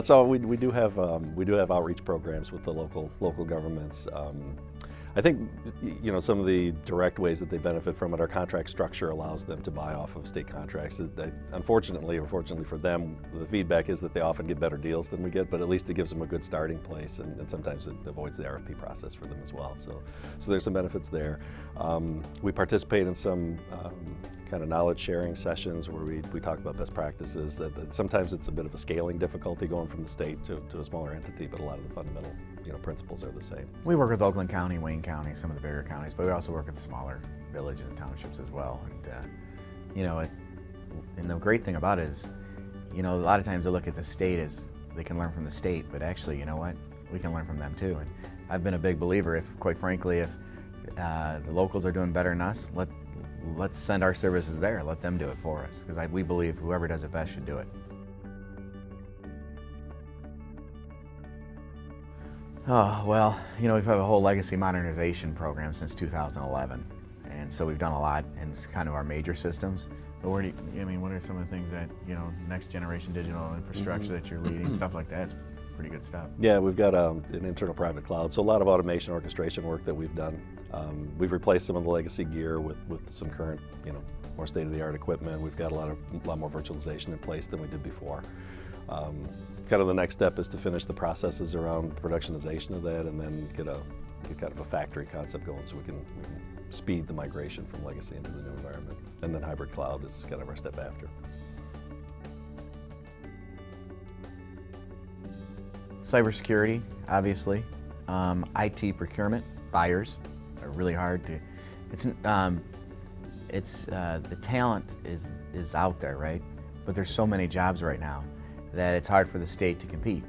So we do have outreach programs with the local governments. I think some of the direct ways that they benefit from it, our contract structure allows them to buy off of state contracts. Unfortunately, or fortunately for them, the feedback is that they often get better deals than we get, but at least it gives them a good starting place, and sometimes it avoids the RFP process for them as well. So there's some benefits there. We participate in some kind of knowledge sharing sessions where we talk about best practices. That sometimes it's a bit of a scaling difficulty going from the state to a smaller entity, but a lot of the fundamental principles are the same. We work with Oakland County, Wayne County, some of the bigger counties, but we also work with smaller villages and townships as well. And and the great thing about it is, a lot of times they look at the state as they can learn from the state, but actually, you know what, we can learn from them too. And I've been a big believer, quite frankly, if the locals are doing better than us, let's send our services there, let them do it for us, because we believe whoever does it best should do it. Oh, well, we've had a whole legacy modernization program since 2011, and so we've done a lot, and it's kind of our major systems. But what are some of the things that, next generation digital infrastructure that you're leading, stuff like that? It's pretty good stuff. Yeah, we've got an internal private cloud, so a lot of automation orchestration work that we've done. We've replaced some of the legacy gear with some current, more state-of-the-art equipment. We've got a lot more virtualization in place than we did before. Kind of the next step is to finish the processes around productionization of that, and then get kind of a factory concept going, so we can speed the migration from legacy into the new environment. And then hybrid cloud is kind of our step after. Cybersecurity, obviously. IT procurement, buyers are really hard to. The talent is out there, right? But there's so many jobs right now that it's hard for the state to compete.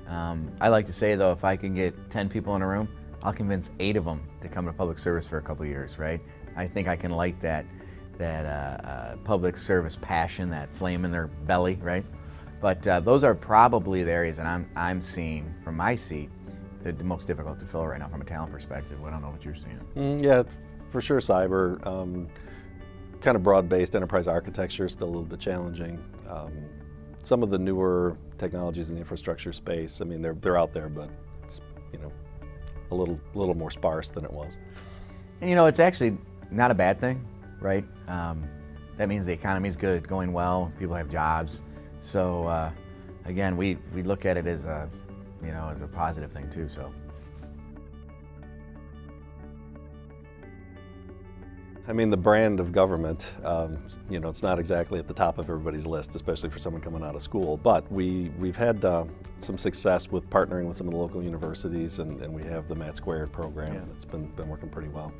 I like to say, though, if I can get 10 people in a room, I'll convince 8 of them to come to public service for a couple of years, right? I think I can light that public service passion, that flame in their belly, right? But those are probably the areas that I'm seeing from my seat the most difficult to fill right now from a talent perspective. I don't know what you're seeing. Yeah, for sure. Cyber, kind of broad-based enterprise architecture is still a little bit challenging. Some of the newer technologies in the infrastructure space, they're out there, but it's, a little more sparse than it was. And it's actually not a bad thing, right? That means the economy's good, going well, people have jobs. So again, we look at it as a positive thing too. So. The brand of government, it's not exactly at the top of everybody's list, especially for someone coming out of school. But we've had some success with partnering with some of the local universities, and we have the Matt Squared program. Yeah. That's been working pretty well.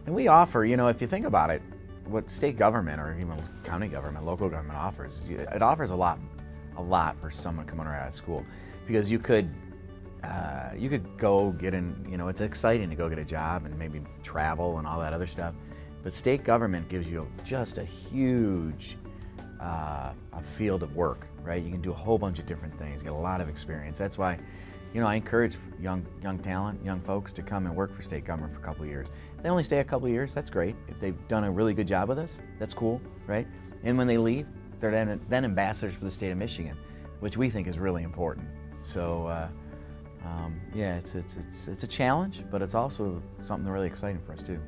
And we offer, if you think about it, what state government or even county government, local government offers, it offers a lot for someone coming right out of school, because you could go get in, it's exciting to go get a job and maybe travel and all that other stuff. But state government gives you just a huge a field of work, right? You can do a whole bunch of different things, get a lot of experience. That's why, I encourage young talent, young folks to come and work for state government for a couple of years. If they only stay a couple of years, that's great. If they've done a really good job with us, that's cool, right? And when they leave, they're then ambassadors for the state of Michigan, which we think is really important. So. Yeah, it's a challenge, but it's also something really exciting for us too.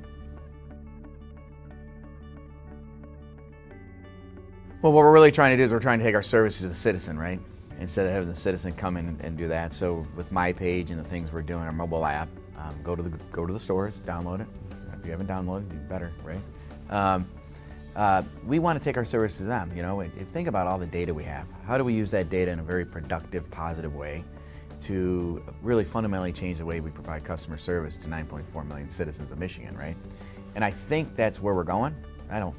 Well, what we're really trying to do is we're trying to take our services to the citizen, right? Instead of having the citizen come in and do that. So with My Page and the things we're doing, our mobile app, go to the stores, download it. If you haven't downloaded, you better, right? We want to take our services to them. Think about all the data we have. How do we use that data in a very productive, positive way to really fundamentally change the way we provide customer service to 9.4 million citizens of Michigan, right? And I think that's where we're going. I know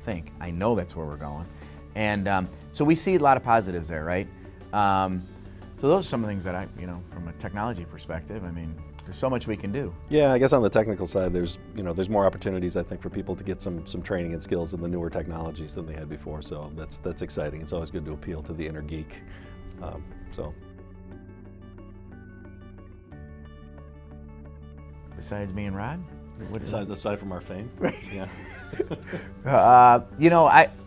that's where we're going. And so we see a lot of positives there, right? So those are some of the things that from a technology perspective, there's so much we can do. Yeah, I guess on the technical side, there's more opportunities, I think, for people to get some training and skills in the newer technologies than they had before. So that's exciting. It's always good to appeal to the inner geek. Besides me and Rod? Aside from our fame? Yeah.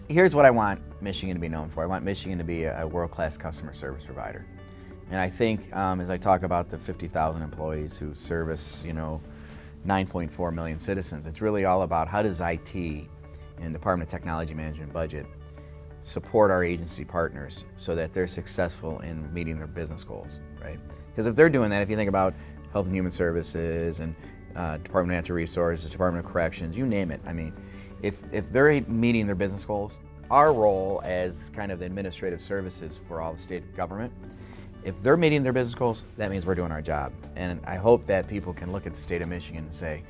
Here's what I want Michigan to be known for. I want Michigan to be a world-class customer service provider. And I think as I talk about the 50,000 employees who service, 9.4 million citizens, it's really all about how does IT and Department of Technology Management budget support our agency partners so that they're successful in meeting their business goals, right? Because if they're doing that, if you think about Health and Human Services and Department of Natural Resources, Department of Corrections, you name it. I mean, if they're meeting their business goals, our role as kind of the administrative services for all the state government, if they're meeting their business goals, that means we're doing our job. And I hope that people can look at the state of Michigan and say,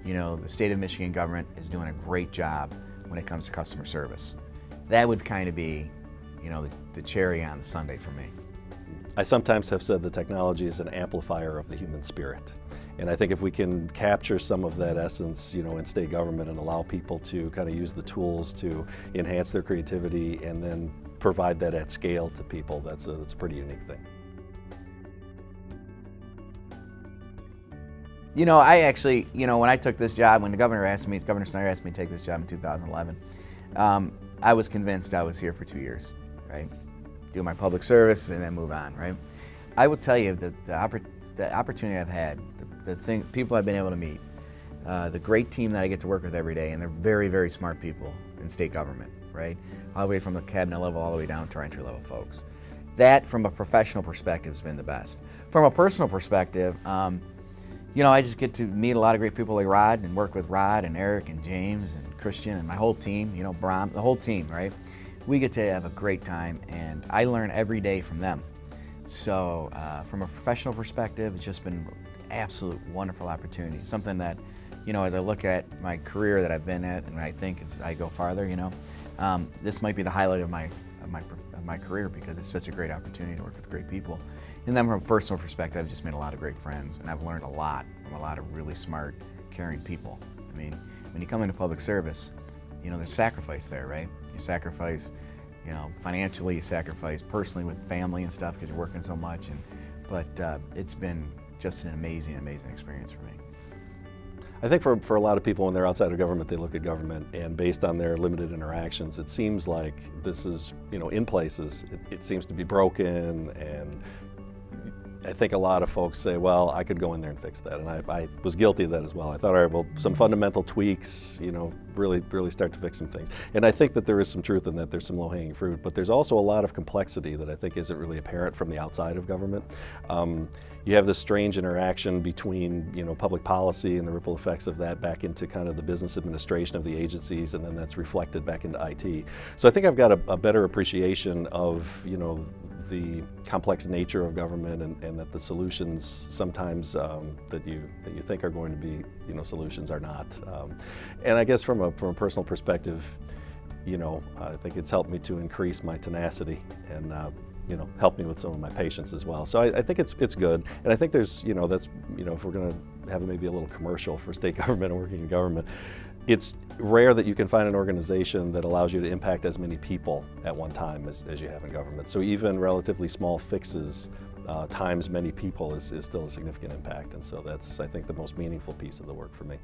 the state of Michigan government is doing a great job when it comes to customer service. That would kind of be, the cherry on the sundae for me. I sometimes have said that technology is an amplifier of the human spirit. And I think if we can capture some of that essence, in state government and allow people to kind of use the tools to enhance their creativity and then provide that at scale to people, that's a pretty unique thing. I actually, when I took this job, when Governor Snyder asked me to take this job in 2011, I was convinced I was here for 2 years, right? Do my public service and then move on, right? I will tell you that the opportunity I've had, people I've been able to meet, the great team that I get to work with every day, and they're very, very smart people in state government, right? All the way from the cabinet level all the way down to our entry level folks. That, from a professional perspective, has been the best. From a personal perspective, I just get to meet a lot of great people like Rod and work with Rod and Eric and James and Christian and my whole team, Bram, the whole team, right? We get to have a great time, and I learn every day from them. So from a professional perspective, it's just been an absolute wonderful opportunity. Something that, as I look at my career that I've been at, and I think as I go farther, this might be the highlight of my career because it's such a great opportunity to work with great people. And then from a personal perspective, I've just made a lot of great friends, and I've learned a lot from a lot of really smart, caring people. I mean, when you come into public service, there's sacrifice there, right? You sacrifice, financially, you sacrifice personally with family and stuff because you're working so much. But it's been just an amazing, amazing experience for me. I think for a lot of people when they're outside of government, they look at government, and based on their limited interactions, it seems like this is, in places, it seems to be broken, and I think a lot of folks say, well, I could go in there and fix that, and I was guilty of that as well. I thought, all right, well, some fundamental tweaks, really start to fix some things. And I think that there is some truth in that. There's some low-hanging fruit, but there's also a lot of complexity that I think isn't really apparent from the outside of government. You have this strange interaction between, public policy and the ripple effects of that back into kind of the business administration of the agencies, and then that's reflected back into IT. So I think I've got a better appreciation of, the complex nature of government, and that the solutions sometimes that you think are going to be solutions are not. And I guess from a personal perspective, I think it's helped me to increase my tenacity and help me with some of my patience as well. So I think it's good, and I think there's that's if we're going to have maybe a little commercial for state government and working in government, it's rare that you can find an organization that allows you to impact as many people at one time as you have in government. So even relatively small fixes times many people is still a significant impact, and so that's, I think, the most meaningful piece of the work for me.